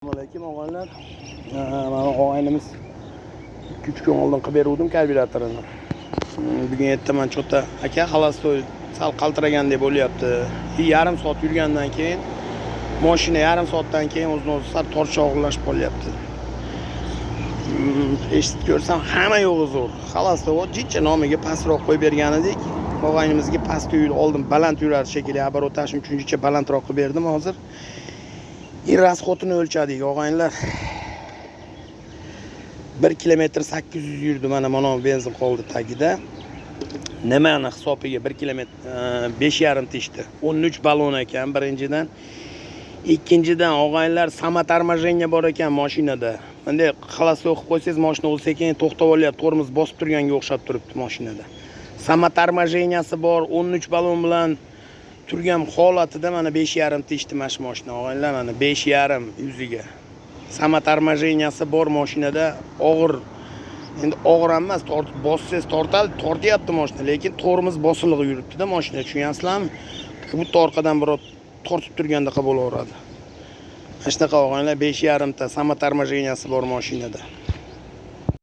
Assalomu og'aylar. Mana og'aynimiz 2-3 kun oldin qilib beruvdim karbyuratorini. Bugun aytaman cho'ta aka xalostoy sal qaltiragandek bo'lyapti. Yarim soat yurgandan keyin mashina yarim soatdan keyin o'zini-o'zi sal tortcha og'irlashib qolyapti. Eshitib ko'rsam hamma yo'g'i zo'r. Xalostoy jicha nomiga pastroq qo'yib bergan edik. Og'aynimizga past uyni oldin baland yurardi shekilli, оборотashim uchun jicha balandroq qilib berdim hozir. Rasxotini o'lchadik og'aylar. 1 kilometr 800 yurdi, mana benzin qoldi tagida. Nimani hisobiga 1 kilometr 5,5 tishdi. 13 ballon ekan birinchidan. Ikkinchidan og'aylar sama торможение bor ekan mashinada. Bunday xalostoy qilib qo'ysangiz mashina sekin to'xtab olyapti, tormoz bosib turganga o'xshab turibdi mashinada. Sama торможениесі bor, 13 ballon bilan turgan holatida mana 5,5 tishdi mashina og'aylar, mana 5,5 yuziga. Sama торможениесі bor mashinada og'ir. Endi og'ir emas, tortib bossangiz tortyapti mashina, lekin tormoz bosilib yuribdi-da mashina, tushunyapsizlarmi? Bu orqadan birov tortib turganda qilib bo'laveradi. Mana shunaqa og'aylar 5,5 ta sama торможениесі bor mashinada.